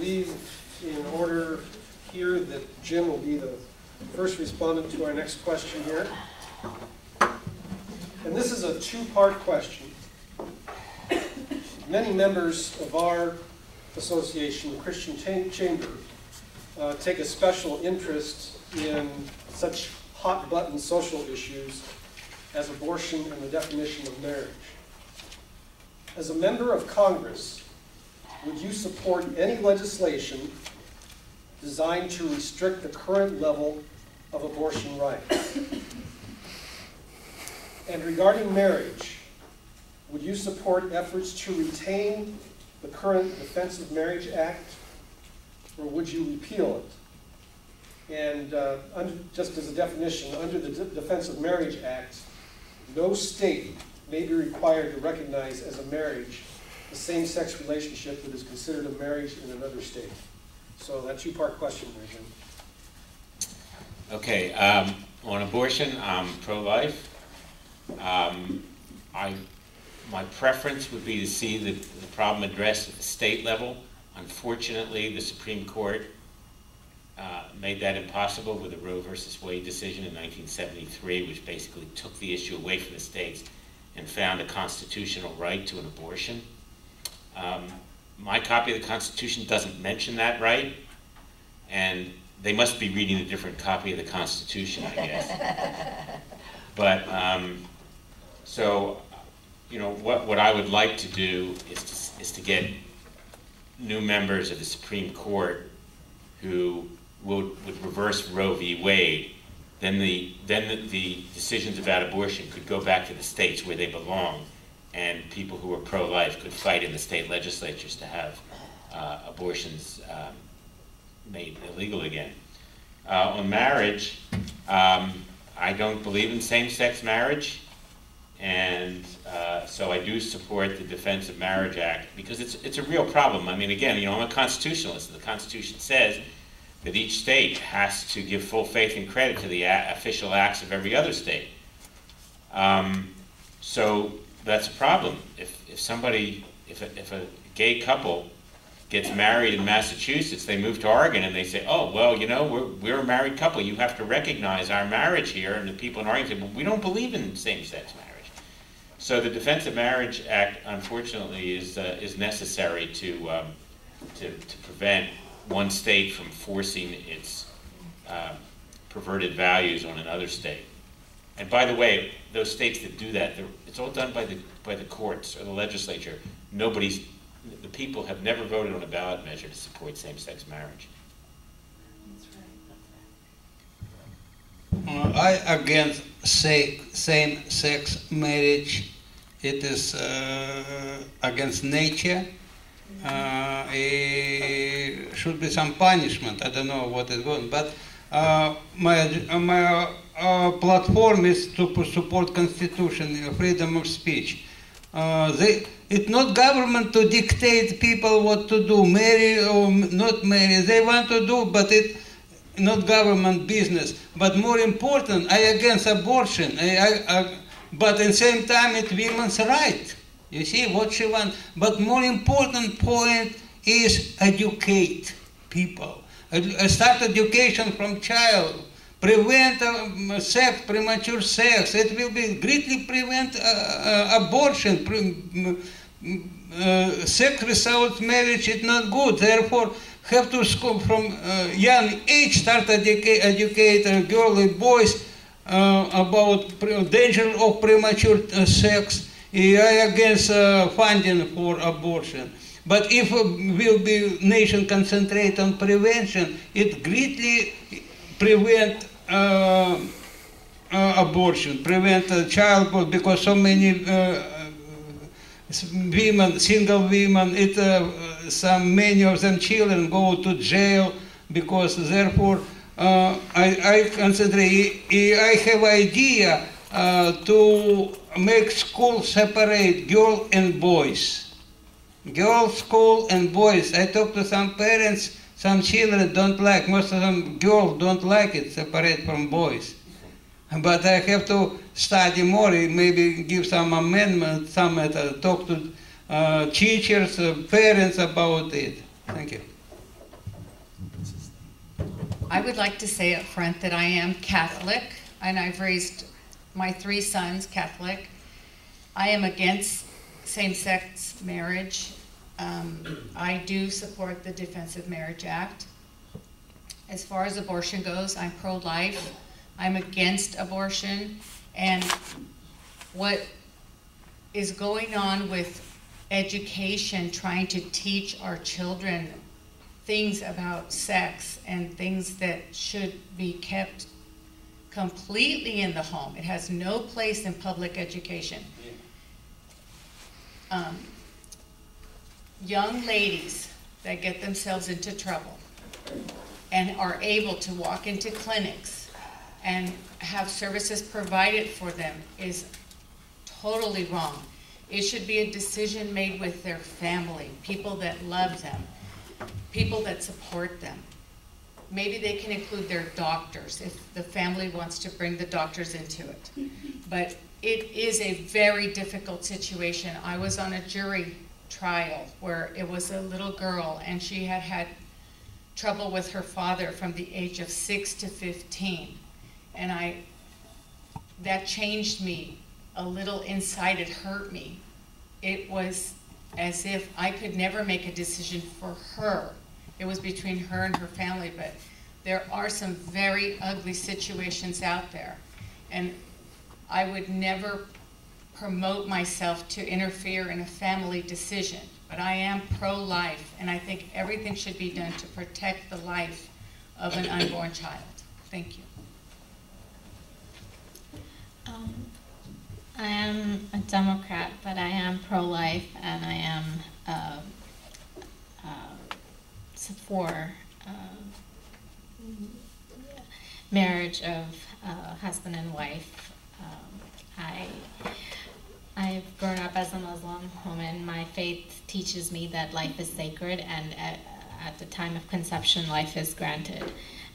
believe in order here that Jim will be the first respondent to our next question here. And this is a two-part question. Many members of our association, the Christian Chamber, take a special interest in such hot-button social issues as abortion and the definition of marriage. As a member of Congress, would you support any legislation designed to restrict the current level of abortion rights? And regarding marriage, would you support efforts to retain the current Defense of Marriage Act, or would you repeal it? And just as a definition, under the Defense of Marriage Act, no state may be required to recognize as a marriage the same-sex relationship that is considered a marriage in another state. So that two-part question, Jim. Okay, on abortion, I'm pro-life. My preference would be to see the problem addressed at the state level. Unfortunately, the Supreme Court made that impossible with the Roe versus Wade decision in 1973, which basically took the issue away from the states and found a constitutional right to an abortion. My copy of the Constitution doesn't mention that right, and they must be reading a different copy of the Constitution, I guess. But, so, you know, what I would like to do is to get new members of the Supreme Court who would reverse Roe v. Wade. Then the decisions about abortion could go back to the states where they belong, and people who are pro-life could fight in the state legislatures to have abortions made illegal again. On marriage, I don't believe in same-sex marriage, and so I do support the Defense of Marriage Act because it's a real problem. I mean, again, you know, I'm a constitutionalist, and the Constitution says that each state has to give full faith and credit to the official acts of every other state. So that's a problem. If a gay couple gets married in Massachusetts, they move to Oregon and they say, oh, well, you know, we're a married couple. You have to recognize our marriage here. And the people in Oregon say, well, we don't believe in same-sex marriage. So the Defense of Marriage Act, unfortunately, is necessary to prevent one state from forcing its perverted values on another state. And by the way, those states that do that, it's all done by the courts or the legislature. The people have never voted on a ballot measure to support same-sex marriage. I against same-sex marriage. It is against nature. It should be some punishment. I don't know what is going, but my platform is to support Constitution, freedom of speech. It's not government to dictate people what to do, marry or not marry. They want to do, but it's not government business. But more important, I against abortion. But at the same time, it's women's right. You see what she wants. But more important point is educate people. Start education from child. Prevent sex, premature sex. It will be greatly prevent abortion. Sex without marriage is not good. Therefore, have to school from young age start educate girls and boys about danger of premature sex. I against funding for abortion. But if will be nation concentrate on prevention, it greatly prevent abortion, prevent childbirth, because so many women, single women, many of them children go to jail because therefore I concentrate. I have idea to make school separate girls and boys. Girls school and boys. I talk to some parents. Some children don't like, most of them girls don't like it, separate from boys. But I have to study more, maybe give some amendments, talk to teachers, parents about it. Thank you. I would like to say up front that I am Catholic, and I've raised my 3 sons Catholic. I am against same-sex marriage. I do support the Defense of Marriage Act. As far as abortion goes, I'm pro-life. I'm against abortion. And what is going on with education, trying to teach our children things about sex and things that should be kept completely in the home. It has no place in public education. Young ladies that get themselves into trouble and are able to walk into clinics and have services provided for them is totally wrong. It should be a decision made with their family, people that love them, people that support them. Maybe they can include their doctors if the family wants to bring the doctors into it. But it is a very difficult situation. I was on a jury trial where it was a little girl and she had had trouble with her father from the age of 6 to 15. And that changed me a little inside. It hurt me. It was as if I could never make a decision for her. It was between her and her family, but there are some very ugly situations out there. And I would never promote myself to interfere in a family decision, but I am pro-life, and I think everything should be done to protect the life of an unborn child. Thank you. I am a Democrat, but I am pro-life, and I am for marriage of husband and wife. I've grown up as a Muslim woman. My faith teaches me that life is sacred, and at the time of conception, life is granted.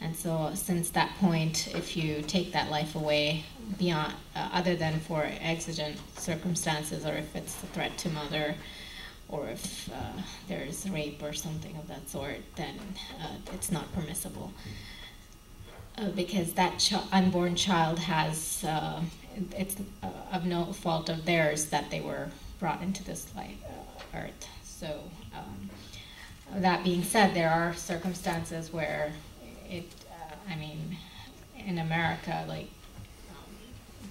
And so since that point, if you take that life away beyond, other than for exigent circumstances, or if it's a threat to mother, or if there's rape or something of that sort, then it's not permissible. Because that unborn child has, it's of no fault of theirs that they were brought into this earth. So that being said, there are circumstances where I mean, in America, like,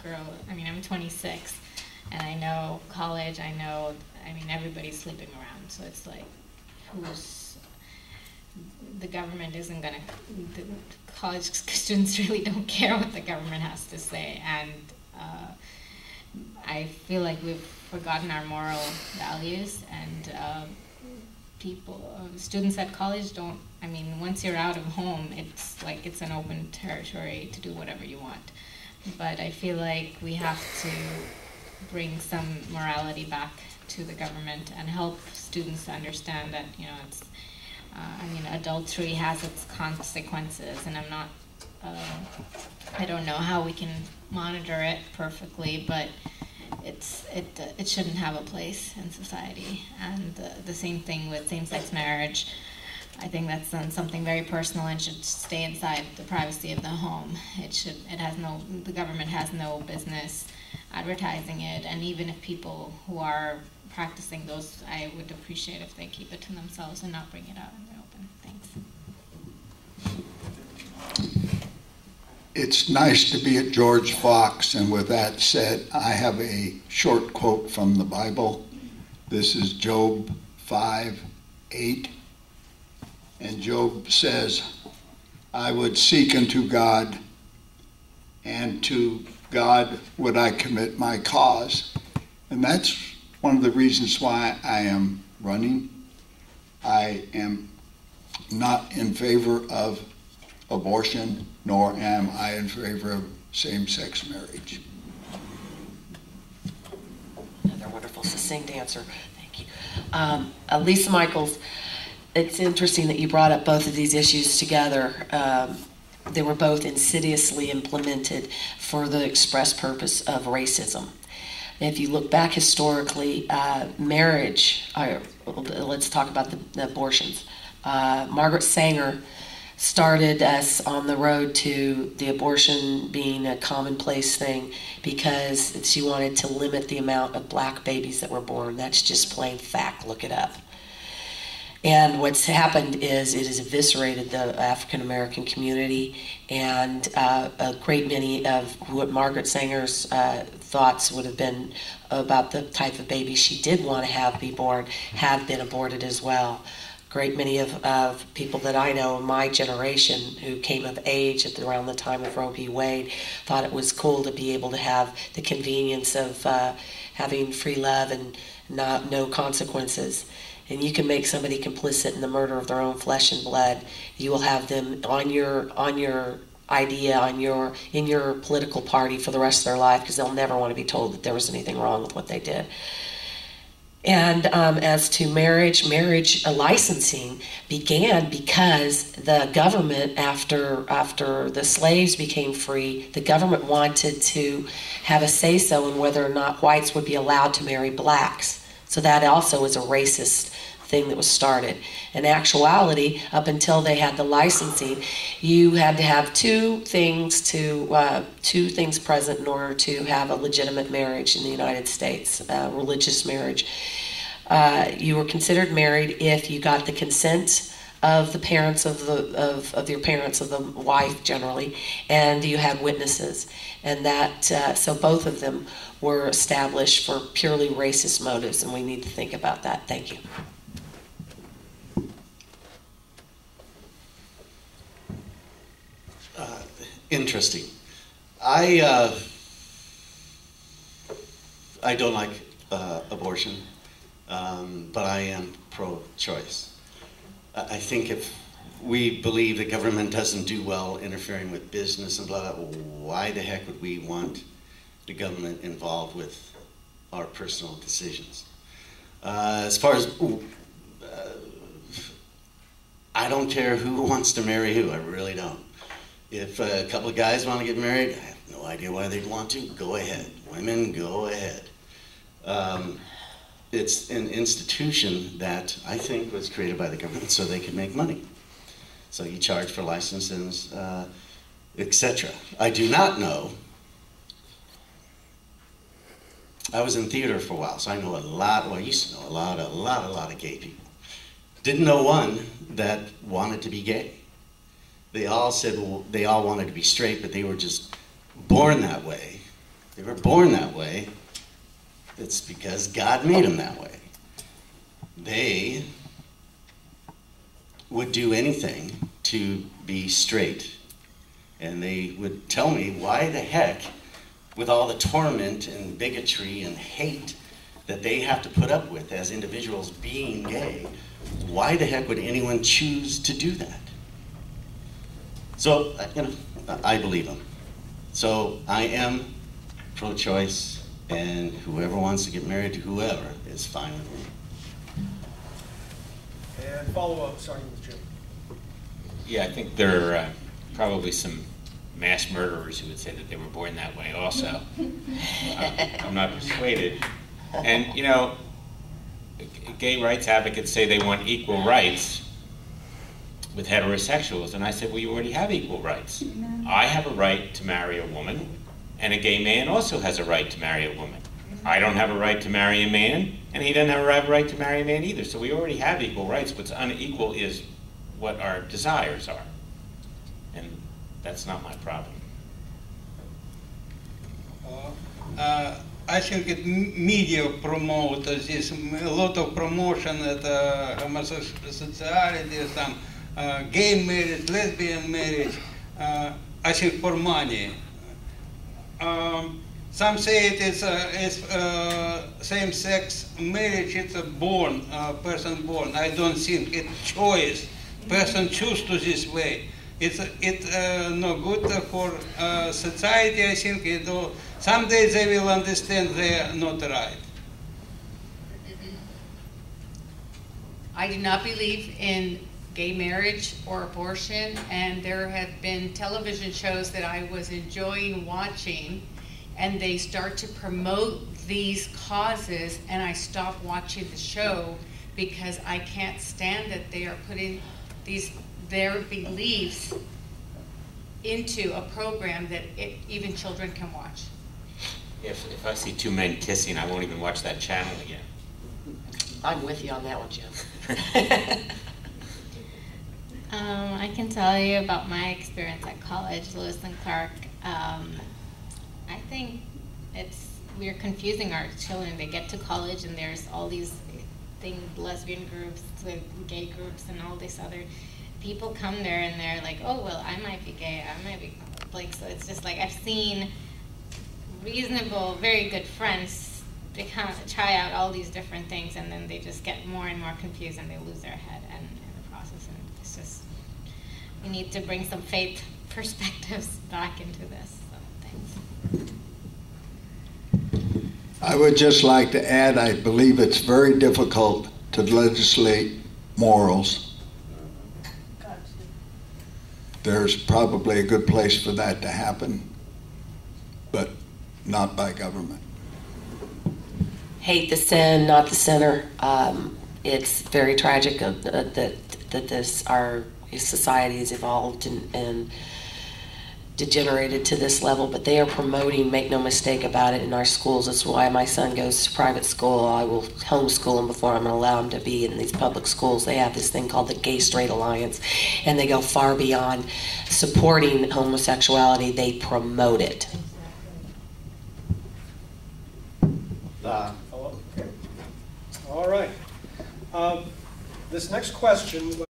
I'm 26, and I know college, I mean, everybody's sleeping around, so it's like, the government isn't gonna, the college students really don't care what the government has to say, and I feel like we've forgotten our moral values, and students at college don't, I mean, once you're out of home, it's like it's an open territory to do whatever you want. But I feel like we have to bring some morality back to the government and help students to understand that, you know, it's, adultery has its consequences, and I don't know how we can monitor it perfectly, but it shouldn't have a place in society. And the same thing with same-sex marriage. I think that's something very personal and should stay inside the privacy of the home. The government has no business advertising it, and even if people who are practicing those, I would appreciate if they keep it to themselves and not bring it out in the open. Thanks. It's nice to be at George Fox, and with that said, I have a short quote from the Bible. This is Job 5:8. And Job says, I would seek unto God, and to God would I commit my cause. And that's one of the reasons why I am running. I am not in favor of abortion, nor am I in favor of same-sex marriage. Another wonderful, succinct answer. Thank you. Lisa Michaels, it's interesting that you brought up both of these issues together. They were both insidiously implemented for the express purpose of racism. If you look back historically, marriage, let's talk about the abortions. Margaret Sanger started us on the road to the abortion being a commonplace thing because she wanted to limit the amount of black babies that were born. That's just plain fact. Look it up. And what's happened is it has eviscerated the African American community, and a great many of what Margaret Sanger's thoughts would have been about the type of baby she did want to have be born have been aborted as well. Great many of people that I know in my generation who came of age at around the time of Roe v. Wade thought it was cool to be able to have the convenience of having free love and no consequences. And you can make somebody complicit in the murder of their own flesh and blood. You will have them on your idea, in your political party for the rest of their life, because they'll never want to be told that there was anything wrong with what they did. And as to marriage licensing began because the government, after the slaves became free, the government wanted to have a say-so in whether or not whites would be allowed to marry blacks. So that also is a racist thing that was started. In actuality, up until they had the licensing, you had to have two things present in order to have a legitimate marriage in the United States, religious marriage. You were considered married if you got the consent of the parents of your parents, of the wife generally, and you had witnesses, and that so both of them were established for purely racist motives, and we need to think about that. Thank you. Interesting. I don't like abortion, but I am pro-choice. I think if we believe the government doesn't do well interfering with business and blah, blah, why the heck would we want the government involved with our personal decisions? As far as, I don't care who wants to marry who, I really don't. If a couple of guys want to get married, I have no idea why they'd want to, go ahead. Women, go ahead. It's an institution that I think was created by the government so they could make money. So you charge for licenses, etc. I do not know. I was in theater for a while, so I know a lot, well, I used to know a lot of gay people. Didn't know one that wanted to be gay. They all said, well, they all wanted to be straight, but they were just born that way. They were born that way. It's because God made them that way. They would do anything to be straight. And they would tell me why the heck, with all the torment and bigotry and hate that they have to put up with as individuals being gay, why the heck would anyone choose to do that? So, you know, I believe them. So I am pro-choice, and whoever wants to get married to whoever is fine with me. And follow up, starting with Jim. Yeah, I think there are probably some mass murderers who would say that they were born that way also. I'm not persuaded. And, you know, gay rights advocates say they want equal rights with heterosexuals, and I said, well, you already have equal rights. I have a right to marry a woman, and a gay man also has a right to marry a woman. I don't have a right to marry a man, and he doesn't have a right to marry a man either. So we already have equal rights. What's unequal is what our desires are, and that's not my problem. I think it media promote this, a lot of promotion at homosexuality, some gay marriage, lesbian marriage, I think for money. Some say it is same-sex marriage, it's a born, person born. I don't think it's choice. Person choose to this way. It's no good for society. I think someday they will understand they are not right. I do not believe in gay marriage or abortion, and there have been television shows that I was enjoying watching, and they start to promote these causes, and I stop watching the show because I can't stand that they are putting these their beliefs into a program that even children can watch. If I see two men kissing, I won't even watch that channel again. I'm with you on that one, Jim. I can tell you about my experience at college, Lewis and Clark. I think we're confusing our children. They get to college and there's all these things, lesbian groups, the gay groups, and all these other people come there and they're like, oh, well, I might be gay, I might be like, so it's just like I've seen reasonable, very good friends, they kind of try out all these different things and then they just get more and more confused and they lose their head in the process. And it's just, we need to bring some faith perspectives back into this. So thanks. I would just like to add, I believe it's very difficult to legislate morals. There's probably a good place for that to happen, but not by government. Hate the sin, not the sinner. It's very tragic that our society has evolved and degenerated to this level, but they are promoting, make no mistake about it, in our schools. That's why my son goes to private school. I will homeschool him before I'm going to allow him to be in these public schools. They have this thing called the Gay Straight Alliance, and they go far beyond supporting homosexuality. They promote it. Okay. All right. This next question